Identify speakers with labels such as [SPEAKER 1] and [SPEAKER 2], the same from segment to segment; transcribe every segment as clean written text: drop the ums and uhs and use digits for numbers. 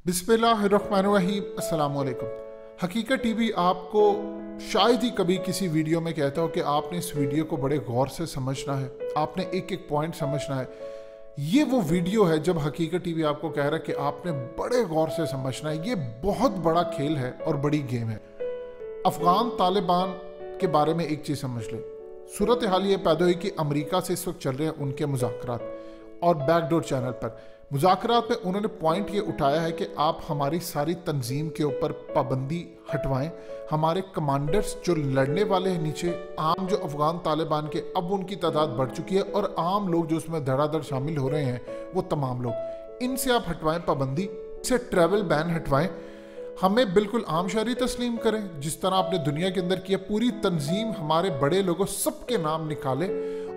[SPEAKER 1] बिस्मिल्लाहिर्रहमानिर्रहीम। अस्सलाम वालेकुम। हकीकत टीवी आपको शायद ही कभी किसी वीडियो में कहता हो कि आपने इस वीडियो को बड़े गौर से समझना है, आपने एक एक पॉइंट समझना है। ये वो वीडियो है जब हकीकत टीवी आपको कह रहा है कि आपने बड़े गौर से समझना है। ये बहुत बड़ा खेल है और बड़ी गेम है। अफगान तालिबान के बारे में एक चीज़ समझ लें। सूरत हाल ये पैदा हुई कि अमेरिका से इस वक्त चल रहे हैं उनके मुज़ाकरात, और बैकडोर चैनल पर मुज़ाकरात में उन्होंने पॉइंट ये उठाया है कि आप हमारी सारी तंजीम के ऊपर पाबंदी हटवाएं। हमारे कमांडर्स जो लड़ने वाले हैं नीचे, आम जो अफगान तालिबान के, अब उनकी तादाद बढ़ चुकी है और आम लोग जो उसमें धड़ाधड़ शामिल हो रहे हैं वो तमाम लोग, इनसे आप हटवाएं पाबंदी, से ट्रैवल बैन हटवाएं। हमें बिल्कुल आम शहरी तस्लीम करें जिस तरह आपने दुनिया के अंदर किया। पूरी तंजीम, हमारे बड़े लोगों, सबके नाम निकाले।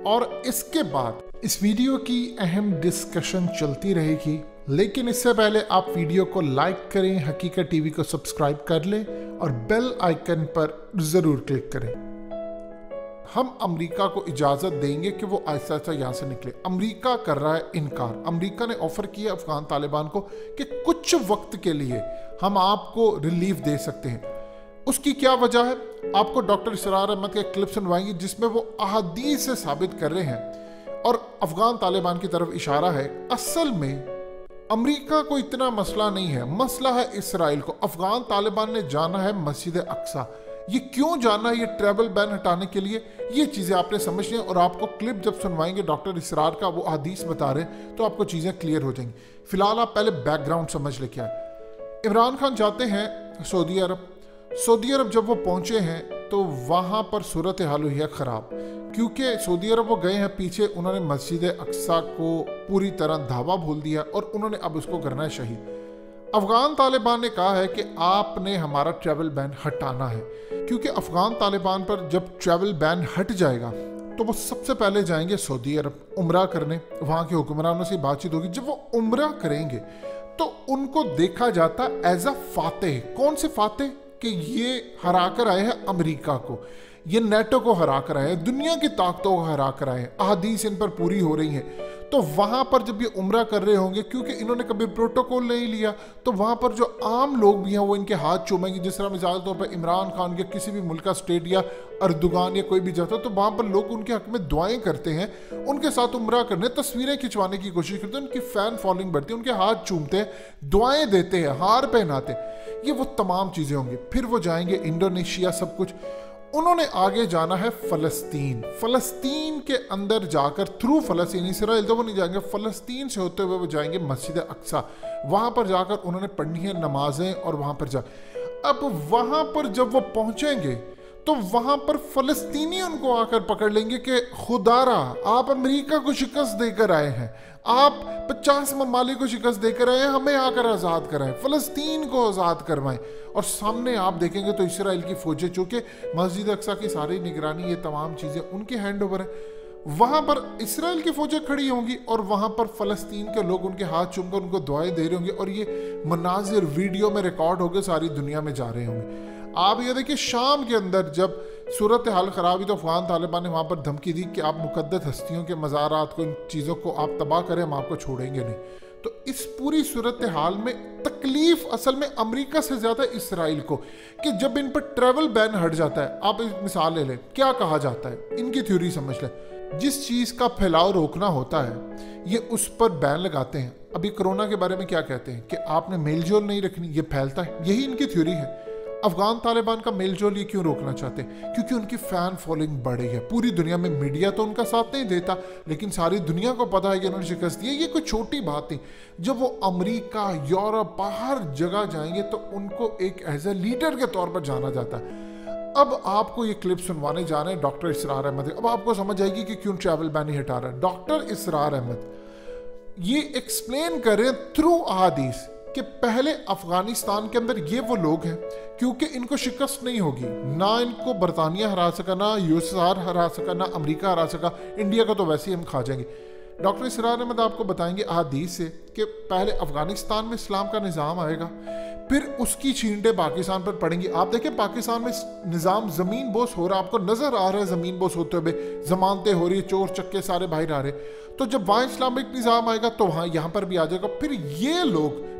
[SPEAKER 1] और इसके बाद इस वीडियो की अहम डिस्कशन चलती रहेगी, लेकिन इससे पहले आप वीडियो को लाइक करें, हकीकत टीवी को सब्सक्राइब कर लें और बेल आइकन पर ज़रूर क्लिक करें। हम अमेरिका को इजाज़त देंगे कि वो आहिस्ता आहिस्ता यहाँ से निकले। अमेरिका कर रहा है इनकार। अमेरिका ने ऑफर किया अफगान तालिबान को कि कुछ वक्त के लिए हम आपको रिलीफ दे सकते हैं। उसकी क्या वजह है? आपको डॉक्टर इसरार अहमद के क्लिप सुनवाएंगे जिसमें वो अहादीस से साबित कर रहे हैं और अफगान तालिबान की तरफ इशारा है। असल में अमेरिका को इतना मसला नहीं है, मसला है इसराइल को। अफगान तालिबान ने जाना है मस्जिद अक्सा। ये क्यों जाना है? ये ट्रैवल बैन हटाने के लिए। ये चीज़ें आपने समझनी है और आपको क्लिप जब सुनवाएंगे डॉक्टर इसरार का, वो हदीस बता रहे हैं, तो आपको चीज़ें क्लियर हो जाएंगी। फिलहाल आप पहले बैकग्राउंड समझ ले क्या है। इमरान खान जाते हैं सऊदी अरब। सऊदी अरब जब वो पहुंचे हैं तो वहाँ पर सूरत हाल हुई है ख़राब, क्योंकि सऊदी अरब वो गए हैं पीछे, उन्होंने मस्जिद अक्सा को पूरी तरह धावा बोल दिया और उन्होंने अब उसको करना है शहीद। अफगान तालिबान ने कहा है कि आपने हमारा ट्रैवल बैन हटाना है, क्योंकि अफगान तालिबान पर जब ट्रैवल बैन हट जाएगा तो वो सबसे पहले जाएंगे सऊदी अरब उम्रा करने। वहाँ के हुक्मरानों से बातचीत होगी। जब वो उम्रा करेंगे तो उनको देखा जाता एज अ फातेह। कौन से फातेह? कि ये हरा कर आए हैं अमेरिका को, ये नेटो को हरा कर आए हैं, दुनिया की ताकतों को हरा कर आए हैं। अहादीस इन पर पूरी हो रही हैं। तो वहाँ पर जब ये उम्रा कर रहे होंगे, क्योंकि इन्होंने कभी प्रोटोकॉल नहीं लिया, तो वहाँ पर जो आम लोग भी हैं वो इनके हाथ चूमेंगे। जिस तरह मिसाल तौर पर इमरान खान या किसी भी मुल्क का स्टेट या अर्दुगान या कोई भी जाता है तो वहाँ पर लोग उनके हक में दुआएं करते हैं, उनके साथ उम्रा करने, तस्वीरें खिंचवाने की कोशिश करते हैं, उनकी फ़ैन फॉलोइंग बढ़ती है, उनके हाथ चूमते हैं, दुआएं देते हैं, हार पहनाते हैं। ये वो तमाम चीज़ें होंगी। फिर वो जाएंगे इंडोनेशिया, सब कुछ। उन्होंने आगे जाना है फ़लस्तीन। फ़लस्तीन के अंदर जाकर थ्रू फ़लस्तीन, इसराइल तो वो नहीं जाएंगे, फ़लस्तीन से होते हुए वो जाएंगे मस्जिद अक्सा। वहाँ पर जाकर उन्होंने पढ़नी है नमाजें और वहाँ पर अब वहाँ पर जब वो पहुँचेंगे तो वहाँ पर फ़लस्तीनी उनको आकर पकड़ लेंगे कि खुदारा आप अमेरिका को शिकस्त देकर आए हैं, आप 50 ममालिक को शिकस्त देकर आए हैं, हमें आकर आज़ाद कराएं, फ़लस्तीन को आज़ाद करवाएं। और सामने आप देखेंगे तो इसराइल की फ़ौजें, चूँकि मस्जिद अक्सा की सारी निगरानी, ये तमाम चीज़ें उनके हैंड ओवर है। वहाँ पर इसराइल की फ़ौजें खड़ी होंगी और वहाँ पर फ़लस्तीन के लोग उनके हाथ चूमकर उनको दुआएं दे रहे होंगे और ये मनाजिर वीडियो में रिकॉर्ड होकर सारी दुनिया में जा रहे होंगे। आप ये देखिए, शाम के अंदर जब सूरत हाल ख़राब हुई तो अफगान तालिबान ने वहाँ पर धमकी दी कि आप मुक़द्दस हस्तियों के मज़ारात को, इन चीज़ों को आप तबाह करें, हम आपको छोड़ेंगे नहीं। तो इस पूरी सूरत हाल में तकलीफ असल में अमेरिका से ज़्यादा इसराइल को, कि जब इन पर ट्रैवल बैन हट जाता है। आप एक मिसाल ले लें, क्या कहा जाता है, इनकी थ्योरी समझ लें। जिस चीज़ का फैलाव रोकना होता है ये उस पर बैन लगाते हैं। अभी कोरोना के बारे में क्या कहते हैं कि आपने मेल जोल नहीं रखनी, ये फैलता है। यही इनकी थ्योरी है। अफगान तालिबान का मेल जोल ये क्यों रोकना चाहते हैं? क्योंकि उनकी फ़ैन फॉलोइंग बढ़ी है पूरी दुनिया में। मीडिया तो उनका साथ नहीं देता, लेकिन सारी दुनिया को पता है कि उन्होंने शिकस्त दी है। ये कोई छोटी बात नहीं। जब वो अमेरिका, यूरोप, बाहर जगह जाएंगे तो उनको एक एज ए लीडर के तौर पर जाना जाता है। अब आपको ये क्लिप सुनवाने जा रहे हैं डॉक्टर इसरार अहमद। अब आपको समझ आएगी कि क्यों ट्रैवल बैन ही हटा रहा है। डॉक्टर इसरार अहमद ये एक्सप्लेन कर रहे हैं थ्रू अहादीस कि पहले अफगानिस्तान के अंदर ये वो लोग हैं, क्योंकि इनको शिकस्त नहीं होगी, ना इनको बरतानिया हरा सका, ना यूएसआर हरा सका, ना अमेरिका हरा सका, इंडिया को तो वैसे ही हम खा जाएंगे। डॉक्टर इसरार अहमद आपको बताएंगे अहादीस से कि पहले अफगानिस्तान में इस्लाम का निज़ाम आएगा, फिर उसकी छींटे पाकिस्तान पर पड़ेंगी। आप देखें पाकिस्तान में निज़ाम ज़मीन बोस हो रहा है, आपको नज़र आ रहा है ज़मीन बोस होते हुए, जमानतें हो रही है, चोर चक्के सारे बाहर आ रहे। तो जब वहाँ इस्लामिक निज़ाम आएगा तो वहाँ यहाँ पर भी आ जाएगा। फिर ये लोग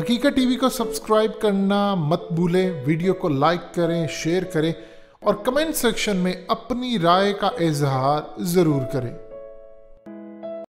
[SPEAKER 1] حقیقت ٹی وی کو سبسکرائب کرنا مت بھولیں، ویڈیو کو لائک کریں، شیئر کریں اور کمنٹ سیکشن میں اپنی رائے کا اظہار ضرور کریں۔